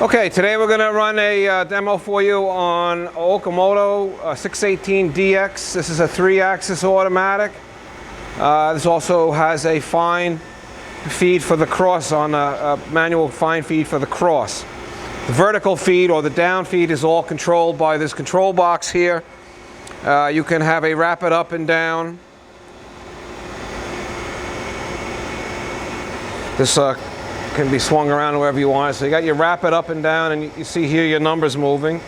Okay, today we're going to run a demo for you on Okamoto 618DX. This is a 3-axis automatic. This also has a fine feed for the cross on a manual fine feed for the cross. The vertical feed or the down feed is all controlled by this control box here. You can have a rapid up and down. This can be swung around wherever you want. So you got your rapid up and down, and you see here your numbers moving.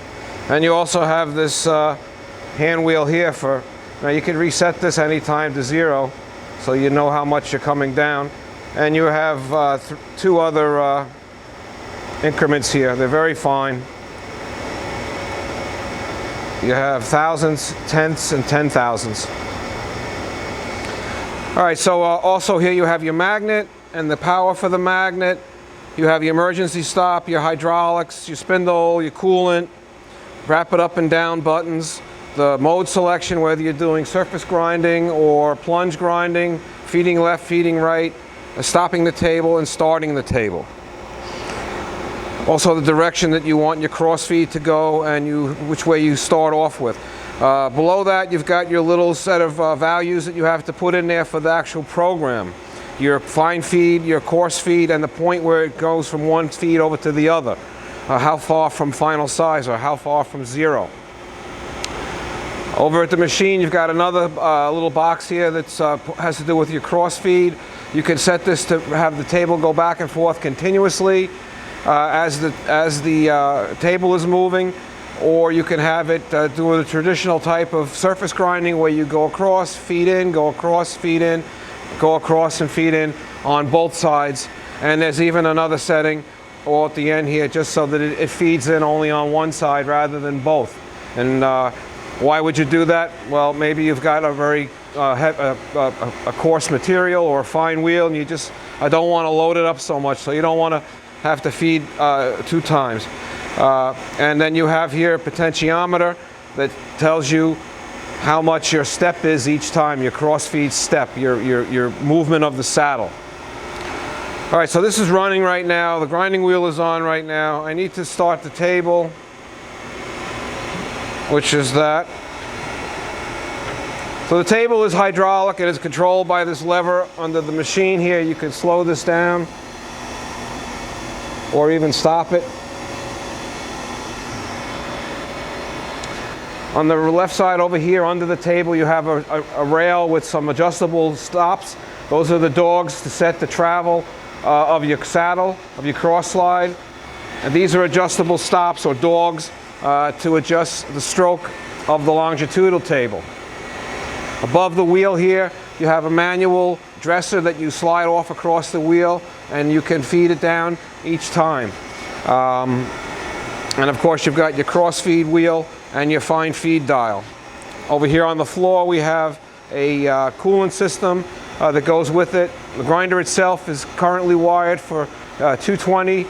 And you also have this hand wheel here for, now you can reset this anytime to 0, so you know how much you're coming down. And you have two other increments here. They're very fine. You have thousandths, tenths, and 10,000ths. All right, so also here you have your magnet and the power for the magnet. You have your emergency stop, your hydraulics, your spindle, your coolant, rapid up and down buttons, the mode selection, whether you're doing surface grinding or plunge grinding, feeding left, feeding right, stopping the table and starting the table. Also the direction that you want your cross feed to go and which way you start off with. Below that you've got your little set of values that you have to put in there for the actual program. Your fine feed, your coarse feed, and the point where it goes from one feed over to the other. How far from final size or how far from 0. Over at the machine you've got another little box here that has to do with your cross feed. You can set this to have the table go back and forth continuously as the table is moving, or you can have it do the traditional type of surface grinding where you go across, feed in, go across, feed in, go across and feed in on both sides. And there's even another setting all at the end here just so that it feeds in only on one side rather than both. And why would you do that? Well, maybe you've got a very a coarse material or a fine wheel and you just don't want to load it up so much, so you don't want to have to feed 2 times. And then you have here a potentiometer that tells you how much your step is each time, your cross feed step, your movement of the saddle. All right, so this is running right now. The grinding wheel is on right now. I need to start the table, which is that. So the table is hydraulic. It is controlled by this lever under the machine here. You can slow this down or even stop it. On the left side over here under the table you have a rail with some adjustable stops. Those are the dogs to set the travel of your saddle, of your cross slide. And these are adjustable stops or dogs to adjust the stroke of the longitudinal table. Above the wheel here you have a manual dresser that you slide off across the wheel and you can feed it down each time. And of course you've got your cross feed wheel and your fine feed dial. Over here on the floor we have a coolant system that goes with it. The grinder itself is currently wired for 220,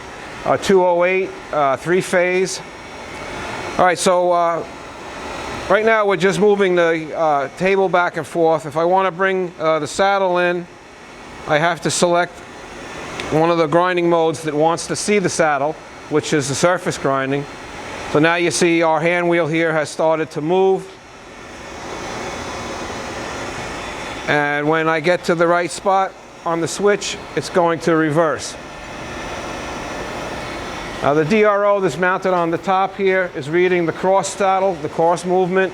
208, 3-phase. All right, so right now we're just moving the table back and forth. If I want to bring the saddle in, I have to select one of the grinding modes that wants to see the saddle, which is the surface grinding. So now you see our hand wheel here has started to move. And when I get to the right spot on the switch, it's going to reverse. Now the DRO that's mounted on the top here is reading the cross saddle, the cross movement.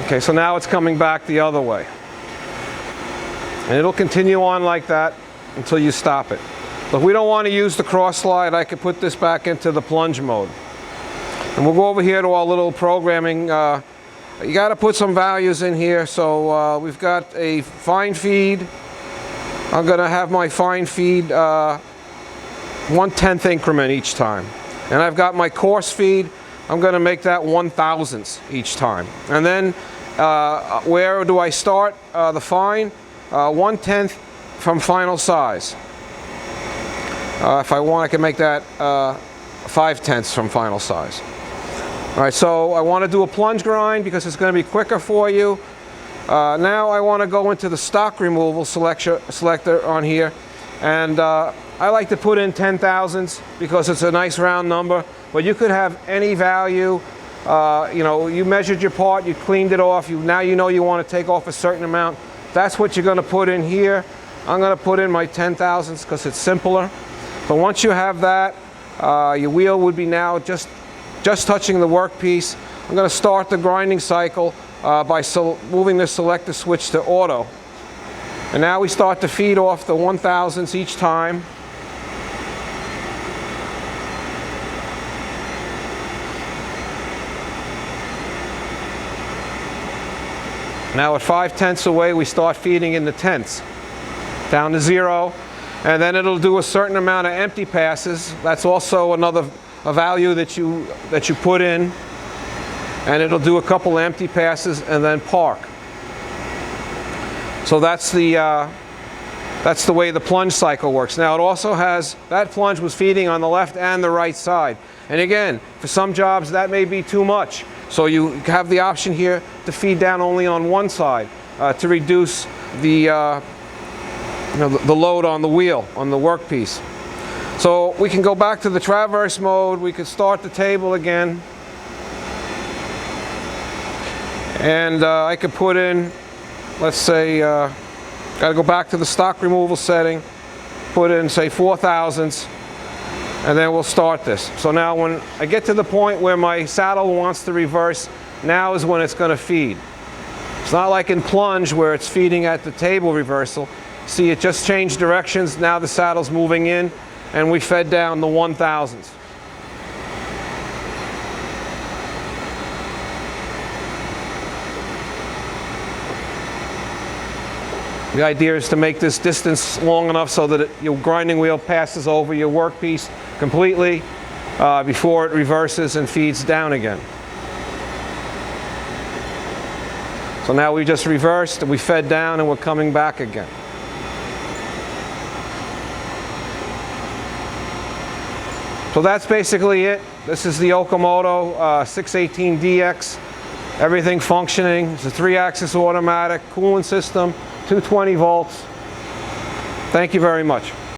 Okay, so now it's coming back the other way. And it'll continue on like that until you stop it. But if we don't want to use the cross slide, I can put this back into the plunge mode. And we'll go over here to our little programming. You got to put some values in here. So we've got a fine feed. I'm going to have my fine feed 1/10 increment each time. And I've got my coarse feed. I'm going to make that 1/1000th each time. And then where do I start the fine? 1/10 from final size. If I want, I can make that 5/10 from final size. All right, so I want to do a plunge grind because it's going to be quicker for you. Now I want to go into the stock removal selector on here, and I like to put in 10,000s because it's a nice round number, but you could have any value. You know, you measured your part, you cleaned it off, now you know you want to take off a certain amount. That's what you're going to put in here. I'm going to put in my 10,000s because it's simpler. But once you have that, your wheel would be now just touching the workpiece. I'm going to start the grinding cycle by moving the selector switch to auto. And now we start to feed off the 1,000s each time. Now at 5/10 away, we start feeding in the tenths, down to 0. And then it'll do a certain amount of empty passes. That's also a value that you put in. And it'll do a couple empty passes and then park. So that's the way the plunge cycle works. Now it also has, that plunge was feeding on the left and the right side. And again, for some jobs that may be too much. So you have the option here to feed down only on one side to reduce the load on the wheel, on the workpiece. So we can go back to the traverse mode. We could start the table again. And I could put in, let's say, got to go back to the stock removal setting, put in, say, 4,000s, and then we'll start this. So now when I get to the point where my saddle wants to reverse, now is when it's going to feed. It's not like in plunge where it's feeding at the table reversal. See, it just changed directions. Now the saddle's moving in, and we fed down the 1,000s. The idea is to make this distance long enough so that your grinding wheel passes over your workpiece completely before it reverses and feeds down again. So now we just reversed, we fed down, and we're coming back again. So that's basically it. This is the Okamoto 618DX. Everything functioning. It's a 3-axis automatic coolant system, 220 volts. Thank you very much.